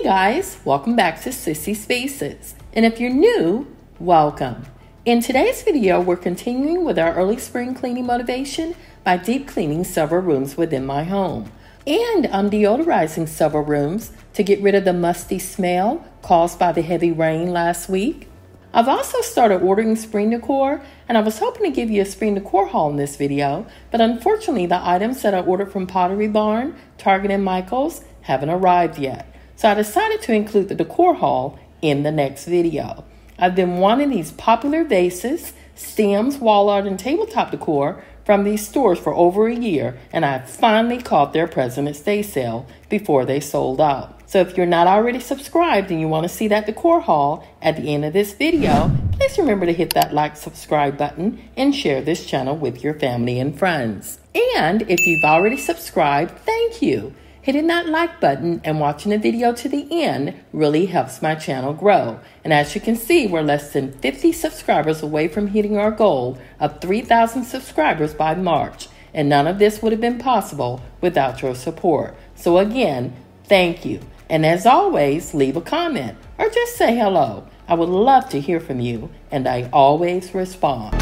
guys, welcome back to Sissy Spaces. And if you're new, welcome. In today's video, we're continuing with our early spring cleaning motivation by deep cleaning several rooms within my home. And I'm deodorizing several rooms to get rid of the musty smell caused by the heavy rain last week. I've also started ordering spring decor, and I was hoping to give you a spring decor haul in this video, but unfortunately the items that I ordered from Pottery Barn, Target, and Michaels haven't arrived yet. So I decided to include the decor haul in the next video. I've been wanting these popular vases, stems, wall art, and tabletop decor from these stores for over a year, and I finally caught their President's Day sale before they sold out. So if you're not already subscribed and you want to see that decor haul at the end of this video, please remember to hit that like, subscribe button and share this channel with your family and friends. And if you've already subscribed, thank you. Hitting that like button and watching the video to the end really helps my channel grow. And as you can see, we're less than 50 subscribers away from hitting our goal of 3,000 subscribers by March. And none of this would have been possible without your support. So again, thank you. And as always, leave a comment or just say hello. I would love to hear from you, and I always respond.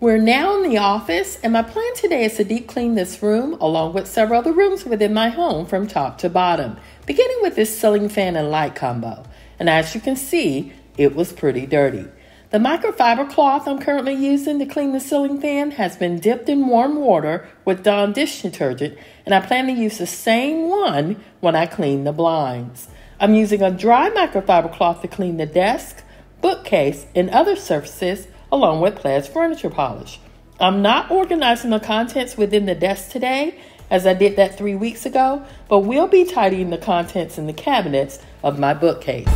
We're now in the office, and my plan today is to deep clean this room along with several other rooms within my home from top to bottom, beginning with this ceiling fan and light combo. And as you can see, it was pretty dirty. The microfiber cloth I'm currently using to clean the ceiling fan has been dipped in warm water with Dawn dish detergent, and I plan to use the same one when I clean the blinds. I'm using a dry microfiber cloth to clean the desk, bookcase, and other surfaces, along with pledge furniture polish. I'm not organizing the contents within the desk today, as I did that 3 weeks ago, but we'll be tidying the contents in the cabinets of my bookcase.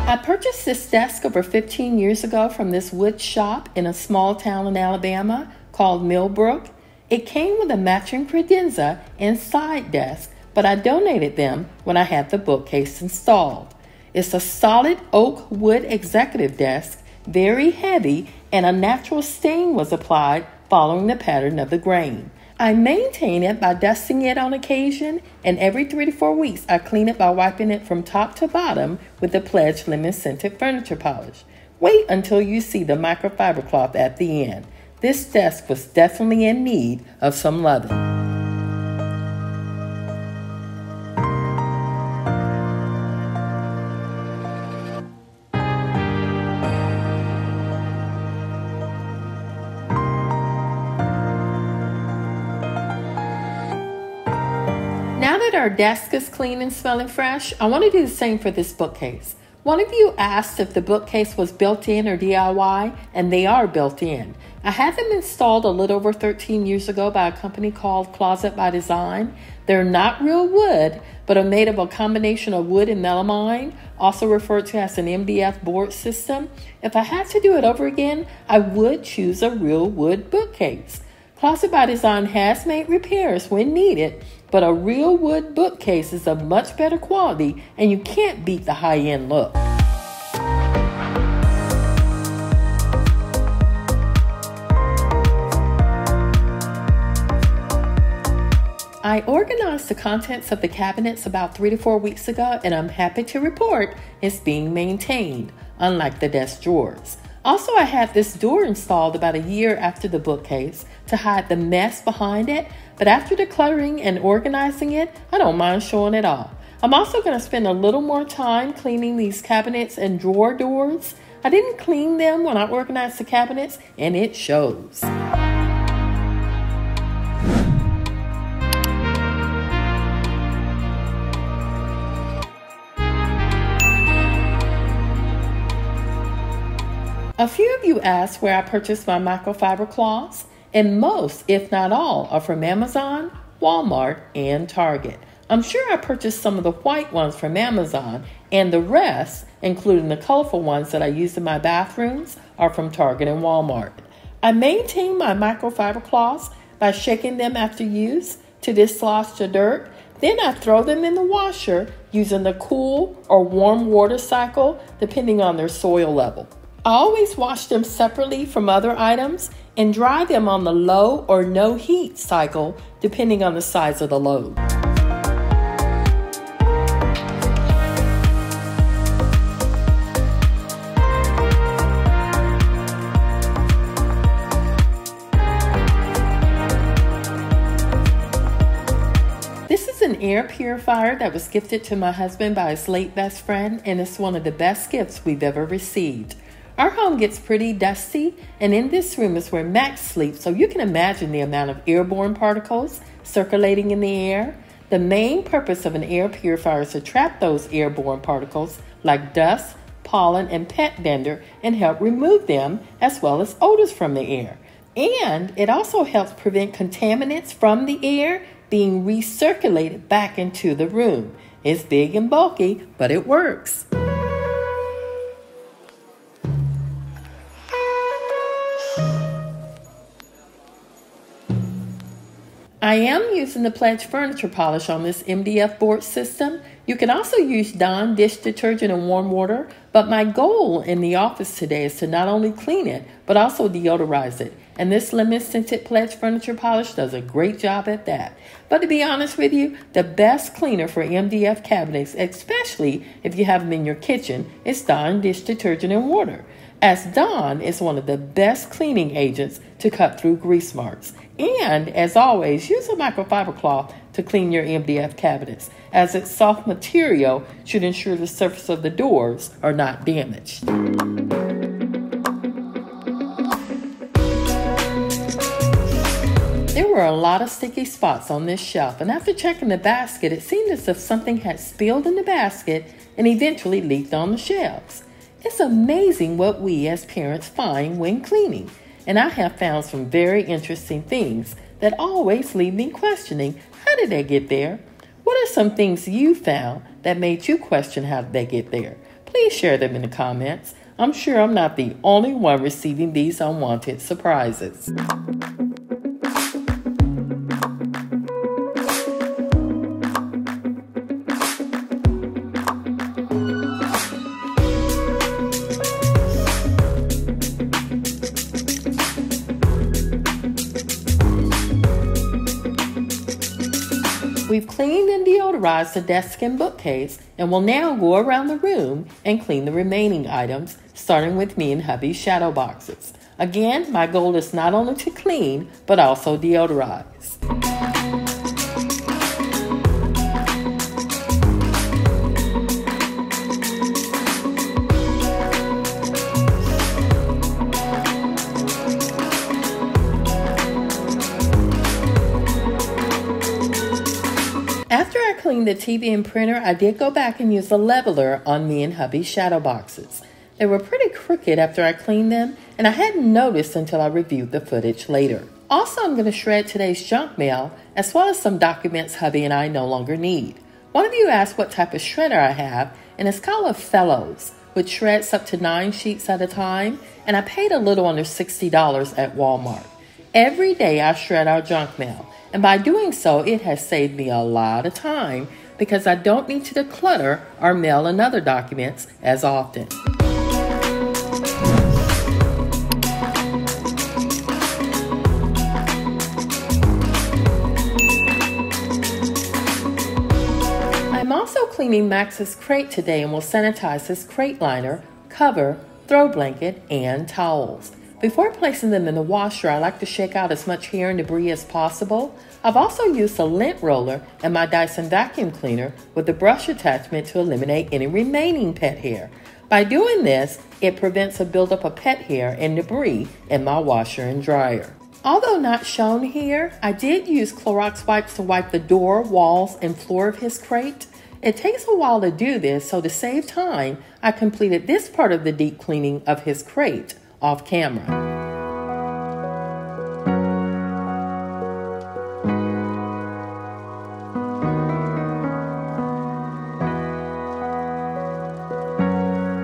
I purchased this desk over 15 years ago from this wood shop in a small town in Alabama called Millbrook. It came with a matching credenza and side desk, but I donated them when I had the bookcase installed. It's a solid oak wood executive desk, very heavy, and a natural stain was applied following the pattern of the grain. I maintain it by dusting it on occasion, and every 3 to 4 weeks I clean it by wiping it from top to bottom with the Pledge Lemon Scented Furniture Polish. Wait until you see the microfiber cloth at the end. This desk was definitely in need of some loving. Now that our desk is clean and smelling fresh, I want to do the same for this bookcase. One of you asked if the bookcase was built in or DIY, and they are built in. I had them installed a little over 13 years ago by a company called Closet by Design. They're not real wood, but are made of a combination of wood and melamine, also referred to as an MDF board system. If I had to do it over again, I would choose a real wood bookcase. Closet by Design has made repairs when needed, but a real wood bookcase is of much better quality, and you can't beat the high-end look. I organized the contents of the cabinets about 3 to 4 weeks ago, and I'm happy to report it's being maintained, unlike the desk drawers. Also, I had this door installed about a year after the bookcase to hide the mess behind it, but after decluttering and organizing it, I don't mind showing it off. I'm also going to spend a little more time cleaning these cabinets and drawer doors. I didn't clean them when I organized the cabinets, and it shows. A few of you asked where I purchased my microfiber cloths, and most, if not all, are from Amazon, Walmart, and Target. I'm sure I purchased some of the white ones from Amazon, and the rest, including the colorful ones that I use in my bathrooms, are from Target and Walmart. I maintain my microfiber cloths by shaking them after use to dislodge the dirt. Then I throw them in the washer using the cool or warm water cycle depending on their soil level. I always wash them separately from other items and dry them on the low or no heat cycle depending on the size of the load. This is an air purifier that was gifted to my husband by his late best friend, and it's one of the best gifts we've ever received. Our home gets pretty dusty, and in this room is where Max sleeps, so you can imagine the amount of airborne particles circulating in the air. The main purpose of an air purifier is to trap those airborne particles like dust, pollen, and pet dander and help remove them, as well as odors from the air. And it also helps prevent contaminants from the air being recirculated back into the room. It's big and bulky, but it works. I am using the Pledge furniture polish on this MDF board system. You can also use Dawn dish detergent and warm water, but my goal in the office today is to not only clean it, but also deodorize it. And this lemon scented Pledge furniture polish does a great job at that. But to be honest with you, the best cleaner for MDF cabinets, especially if you have them in your kitchen, is Dawn dish detergent and water, as Dawn is one of the best cleaning agents to cut through grease marks. And as always, use a microfiber cloth to clean your MDF cabinets, as its soft material should ensure the surface of the doors are not damaged. There were a lot of sticky spots on this shelf, and after checking the basket, it seemed as if something had spilled in the basket and eventually leaked on the shelves. It's amazing what we as parents find when cleaning, and I have found some very interesting things that always leave me questioning, how did they get there? What are some things you found that made you question how did they get there? Please share them in the comments. I'm sure I'm not the only one receiving these unwanted surprises. We've cleaned and deodorized the desk and bookcase, and will now go around the room and clean the remaining items, starting with me and hubby's shadow boxes. Again, my goal is not only to clean, but also deodorize. After I cleaned the TV and printer, I did go back and use a leveler on me and hubby's shadow boxes. They were pretty crooked after I cleaned them, and I hadn't noticed until I reviewed the footage later. Also, I'm going to shred today's junk mail, as well as some documents hubby and I no longer need. One of you asked what type of shredder I have, and it's called a Fellows, which shreds up to 9 sheets at a time, and I paid a little under $60 at Walmart. Every day I shred our junk mail, and by doing so, it has saved me a lot of time because I don't need to declutter our mail and other documents as often. I'm also cleaning Max's crate today and will sanitize his crate liner, cover, throw blanket, and towels. Before placing them in the washer, I like to shake out as much hair and debris as possible. I've also used a lint roller and my Dyson vacuum cleaner with a brush attachment to eliminate any remaining pet hair. By doing this, it prevents a buildup of pet hair and debris in my washer and dryer. Although not shown here, I did use Clorox wipes to wipe the door, walls, and floor of his crate. It takes a while to do this, so to save time, I completed this part of the deep cleaning of his crate off camera.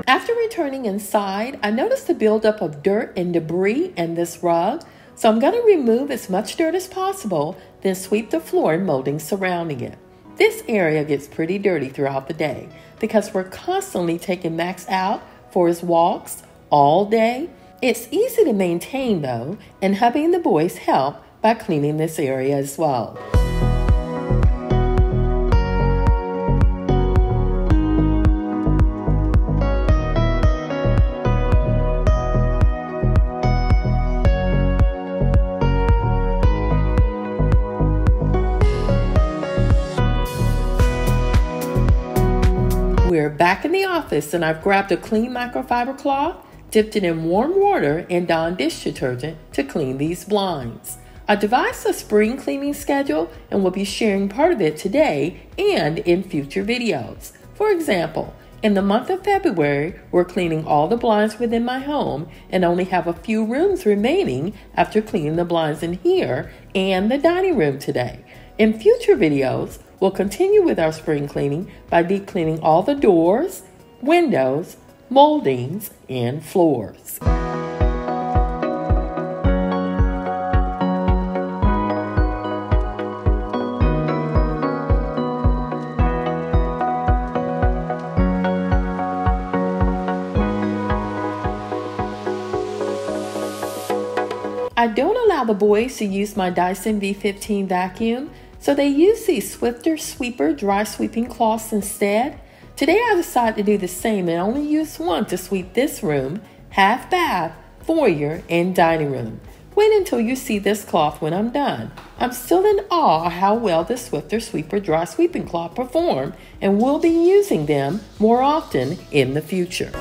After after returning inside, I noticed the buildup of dirt and debris in this rug, so I'm going to remove as much dirt as possible, then sweep the floor and molding surrounding it. This area gets pretty dirty throughout the day because we're constantly taking Max out for his walks all day. It's easy to maintain though, and hubby and the boys help by cleaning this area as well. We're back in the office and I've grabbed a clean microfiber cloth, dipped it in warm water and Dawn dish detergent to clean these blinds. I devised a spring cleaning schedule and will be sharing part of it today and in future videos. For example, in the month of February, we're cleaning all the blinds within my home and only have a few rooms remaining after cleaning the blinds in here and the dining room today. In future videos, we'll continue with our spring cleaning by deep cleaning all the doors, windows, moldings, and floors. I don't allow the boys to use my Dyson V15 vacuum, so they use these Swiffer Sweeper dry sweeping cloths instead. Today I decided to do the same and only use one to sweep this room, half bath, foyer, and dining room. Wait until you see this cloth when I'm done. I'm still in awe of how well the Swiffer Sweeper dry sweeping cloth perform, and will be using them more often in the future.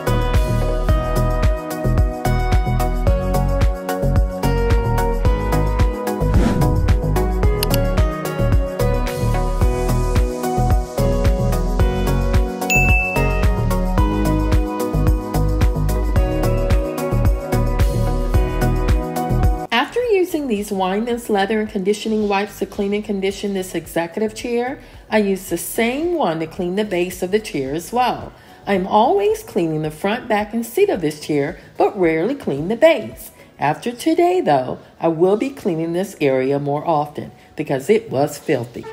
Using these Weinmann's leather and conditioning wipes to clean and condition this executive chair, I use the same one to clean the base of the chair as well. I'm always cleaning the front, back, and seat of this chair, but rarely clean the base. After today, though, I will be cleaning this area more often because it was filthy.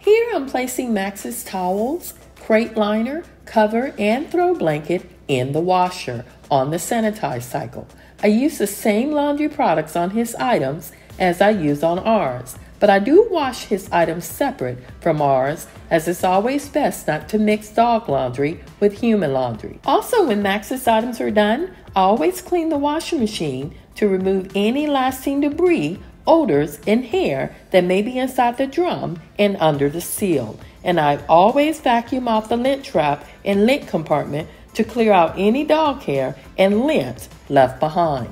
Here I'm placing Max's towels, crate liner, cover, and throw blanket in the washer on the sanitize cycle. I use the same laundry products on his items as I use on ours, but I do wash his items separate from ours, as it's always best not to mix dog laundry with human laundry. Also, when Max's items are done, I always clean the washing machine to remove any lasting debris, odors, and hair that may be inside the drum and under the seal. And I always vacuum off the lint trap and lint compartment to clear out any dog hair and lint left behind.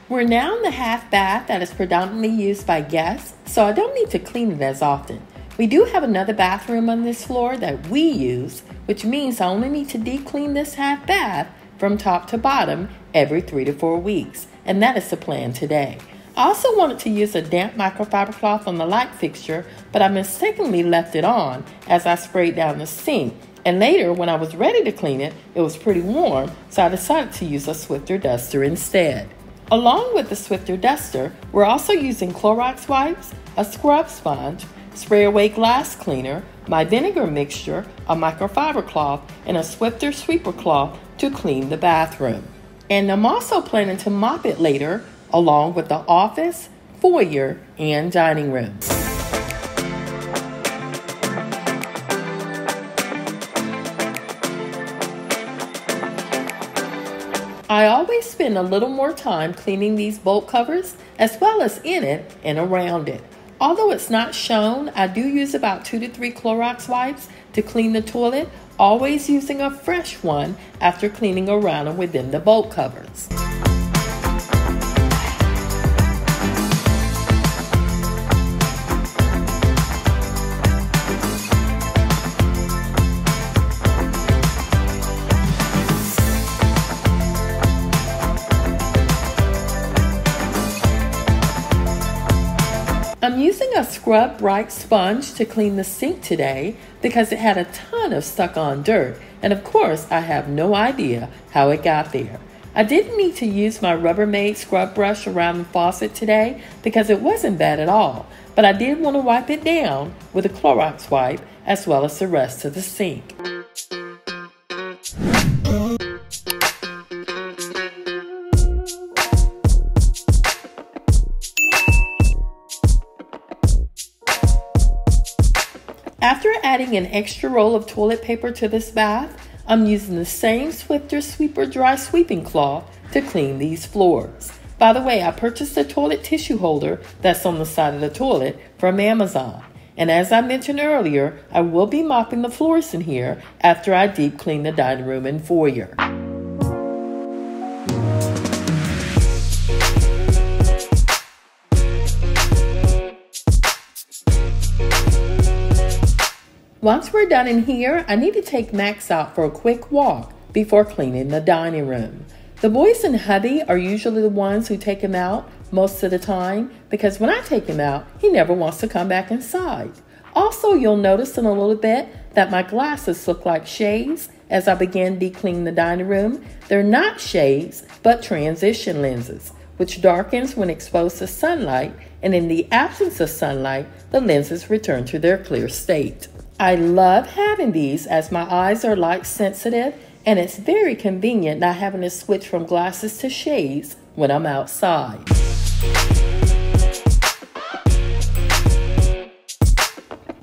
We're now in the half bath that is predominantly used by guests, so I don't need to clean it as often. We do have another bathroom on this floor that we use, which means I only need to deep clean this half bath from top to bottom every 3 to 4 weeks, and that is the plan today. I also wanted to use a damp microfiber cloth on the light fixture, but I mistakenly left it on as I sprayed down the sink, and later when I was ready to clean it, it was pretty warm, so I decided to use a Swiffer duster instead. Along with the Swiffer duster, we're also using Clorox wipes, a scrub sponge, spray away glass cleaner, my vinegar mixture, a microfiber cloth, and a Swiffer sweeper cloth to clean the bathroom. And I'm also planning to mop it later, along with the office, foyer, and dining room. I always spend a little more time cleaning these bolt covers, as well as in it and around it. Although it's not shown, I do use about 2 to 3 Clorox wipes to clean the toilet, always using a fresh one after cleaning around and within the bolt covers. I'm using a Scrub Bright sponge to clean the sink today because it had a ton of stuck-on dirt, and of course I have no idea how it got there. I didn't need to use my Rubbermaid scrub brush around the faucet today because it wasn't bad at all, but I did want to wipe it down with a Clorox wipe as well as the rest of the sink. After adding an extra roll of toilet paper to this bath, I'm using the same Swiffer Sweeper dry sweeping cloth to clean these floors. By the way, I purchased a toilet tissue holder that's on the side of the toilet from Amazon. And as I mentioned earlier, I will be mopping the floors in here after I deep clean the dining room and foyer. Once we're done in here, I need to take Max out for a quick walk before cleaning the dining room. The boys and hubby are usually the ones who take him out most of the time because when I take him out, he never wants to come back inside. Also, you'll notice in a little bit that my glasses look like shades as I begin deep cleaning the dining room. They're not shades, but transition lenses, which darkens when exposed to sunlight, and in the absence of sunlight, the lenses return to their clear state. I love having these as my eyes are light sensitive, and it's very convenient not having to switch from glasses to shades when I'm outside.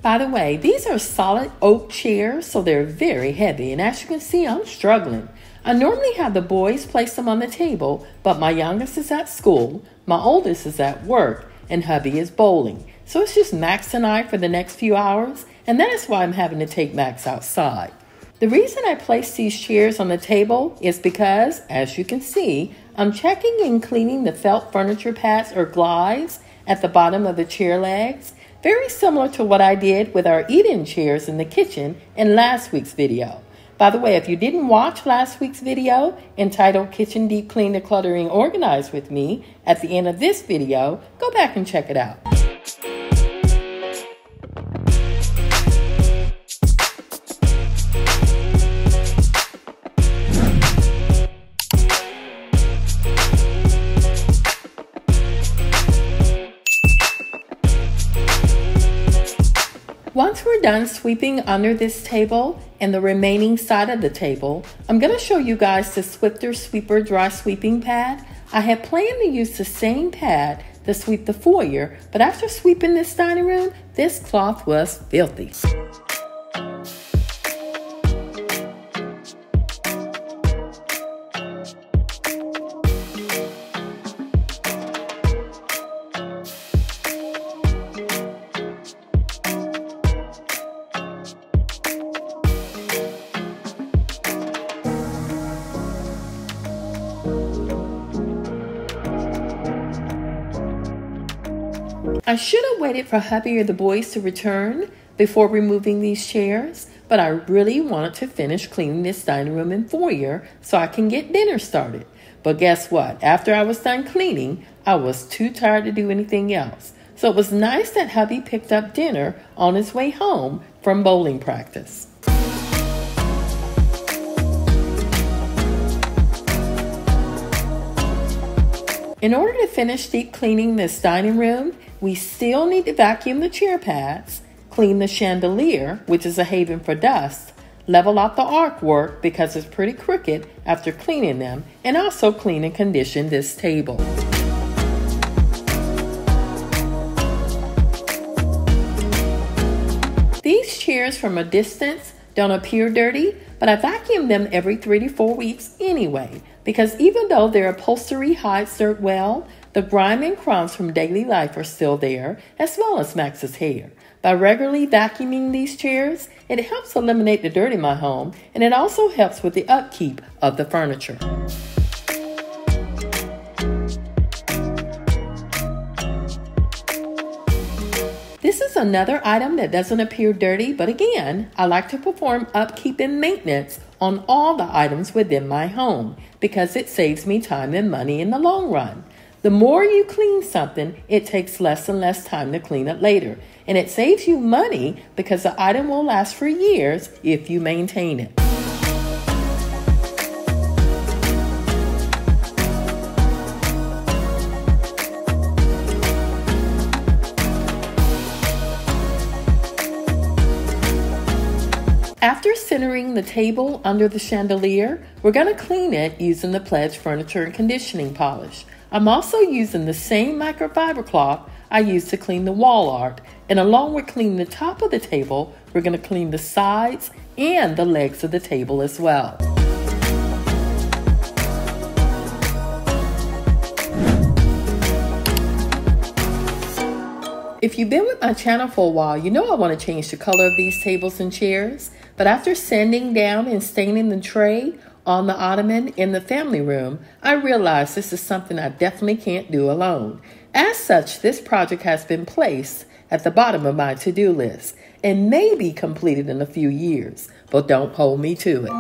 By the way, these are solid oak chairs, so they're very heavy, and as you can see, I'm struggling. I normally have the boys place them on the table, but my youngest is at school, my oldest is at work, and hubby is bowling. So it's just Max and I for the next few hours, and that is why I'm having to take Max outside. The reason I place these chairs on the table is because, as you can see, I'm checking and cleaning the felt furniture pads or glides at the bottom of the chair legs, very similar to what I did with our eat-in chairs in the kitchen in last week's video. By the way, if you didn't watch last week's video entitled Kitchen Deep Clean, Decluttering, Organize with me, at the end of this video, go back and check it out. Once we're done sweeping under this table and the remaining side of the table, I'm going to show you guys the Swiffer Sweeper dry sweeping pad. I had planned to use the same pad to sweep the foyer, but after sweeping this dining room, this cloth was filthy. I should have waited for hubby or the boys to return before removing these chairs, but I really wanted to finish cleaning this dining room and foyer so I can get dinner started. But guess what? After I was done cleaning, I was too tired to do anything else. So it was nice that hubby picked up dinner on his way home from bowling practice. In order to finish deep cleaning this dining room, we still need to vacuum the chair pads, clean the chandelier, which is a haven for dust, level out the artwork because it's pretty crooked after cleaning them, and also clean and condition this table. These chairs from a distance don't appear dirty, but I vacuum them every 3 to 4 weeks anyway, because even though their upholstery hides dirt well, The grime and crumbs from daily life are still there, as well as Max's hair. By regularly vacuuming these chairs, it helps eliminate the dirt in my home, and it also helps with the upkeep of the furniture. This is another item that doesn't appear dirty, but again, I like to perform upkeep and maintenance on all the items within my home because it saves me time and money in the long run. The more you clean something, it takes less and less time to clean it later. And it saves you money because the item will last for years if you maintain it. After centering the table under the chandelier, we're going to clean it using the Pledge Furniture and Conditioning Polish. I'm also using the same microfiber cloth I used to clean the wall art, and along with cleaning the top of the table, we're going to clean the sides and the legs of the table as well. If you've been with my channel for a while, you know I want to change the color of these tables and chairs, but after sanding down and staining the tray on the ottoman in the family room, I realized this is something I definitely can't do alone. As such, this project has been placed at the bottom of my to-do list and may be completed in a few years, but don't hold me to it.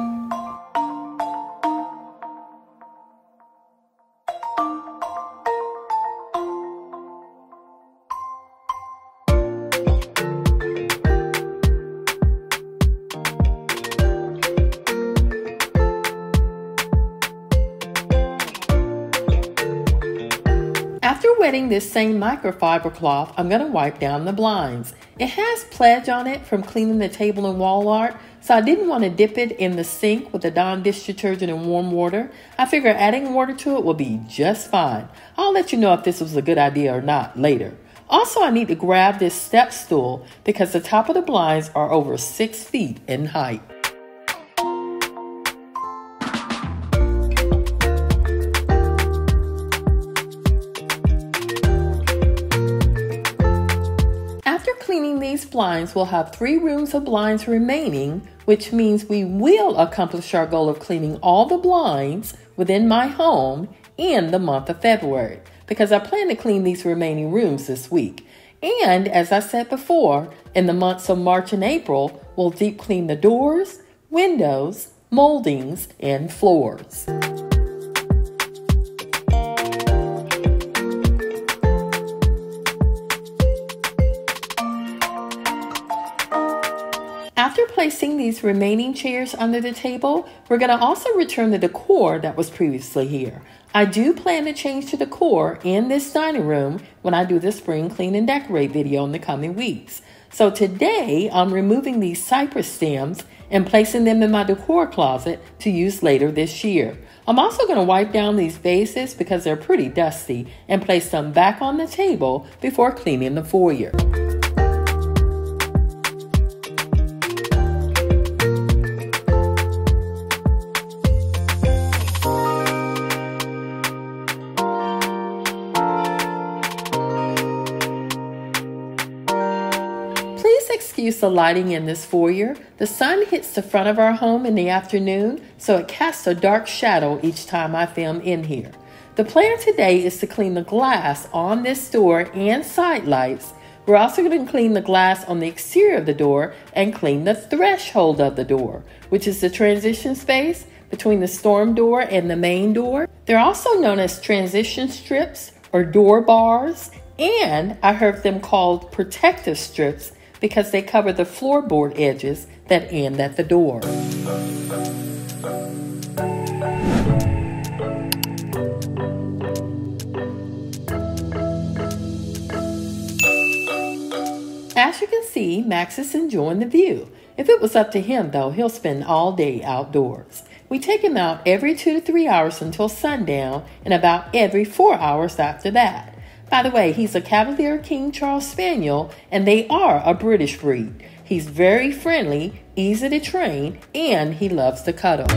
After wetting this same microfiber cloth, I'm going to wipe down the blinds. It has Pledge on it from cleaning the table and wall art, so I didn't want to dip it in the sink with the Dawn dish detergent and warm water. I figure adding water to it will be just fine. I'll let you know if this was a good idea or not later. Also, I need to grab this step stool because the top of the blinds are over 6 feet in height. After cleaning these blinds, we'll have 3 rooms of blinds remaining, which means we will accomplish our goal of cleaning all the blinds within my home in the month of February, because I plan to clean these remaining rooms this week. And as I said before, in the months of March and April, we'll deep clean the doors, windows, moldings, and floors. After placing these remaining chairs under the table, we're going to also return the decor that was previously here. I do plan to change the decor in this dining room when I do the spring clean and decorate video in the coming weeks. So today, I'm removing these cypress stems and placing them in my decor closet to use later this year. I'm also going to wipe down these vases because they're pretty dusty and place them back on the table before cleaning the foyer. Excuse the lighting in this foyer. The sun hits the front of our home in the afternoon, so it casts a dark shadow each time I film in here. The plan today is to clean the glass on this door and side lights. We're also going to clean the glass on the exterior of the door and clean the threshold of the door, which is the transition space between the storm door and the main door. They're also known as transition strips or door bars, and I heard them called protective strips because they cover the floorboard edges that end at the door. As you can see, Max is enjoying the view. If it was up to him, though, he'll spend all day outdoors. We take him out every 2 to 3 hours until sundown and about every 4 hours after that. By the way, he's a Cavalier King Charles Spaniel, and they are a British breed. He's very friendly, easy to train, and he loves to cuddle.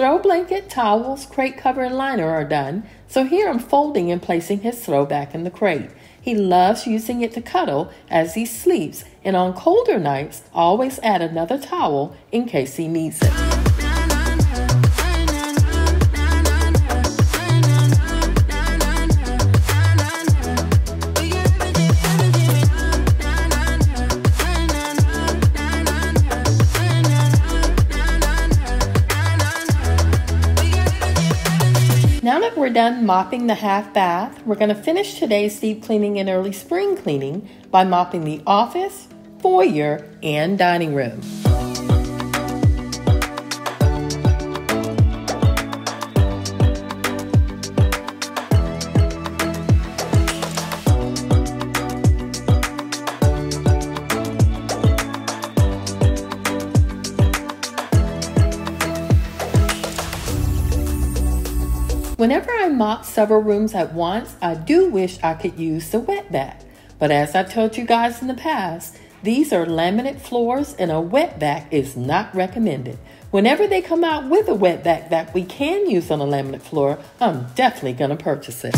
throw blanket, towels, crate cover, and liner are done, so here I'm folding and placing his throw back in the crate. He loves using it to cuddle as he sleeps, and on colder nights, always add another towel in case he needs it. Now that we're done mopping the half bath, we're going to finish today's deep cleaning and early spring cleaning by mopping the office, foyer, and dining room. Whenever I mop several rooms at once, I do wish I could use the wet vac. But as I've told you guys in the past, these are laminate floors and a wet vac is not recommended. Whenever they come out with a wet vac that we can use on a laminate floor, I'm definitely going to purchase it.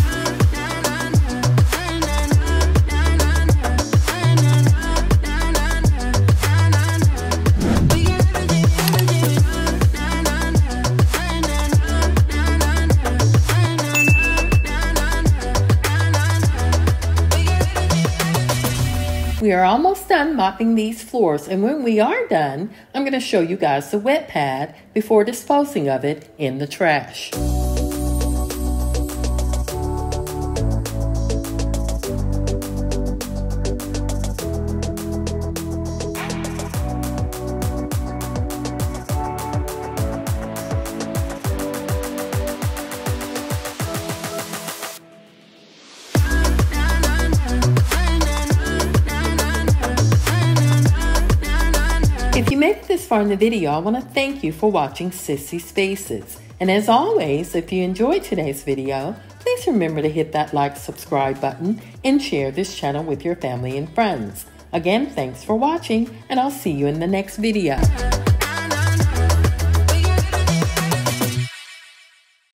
We are almost done mopping these floors, and when we are done, I'm going to show you guys the wet pad before disposing of it in the trash. If you made it this far in the video, I want to thank you for watching Sissy's Faces. And as always, if you enjoyed today's video, please remember to hit that like, subscribe button and share this channel with your family and friends. Again, thanks for watching, and I'll see you in the next video.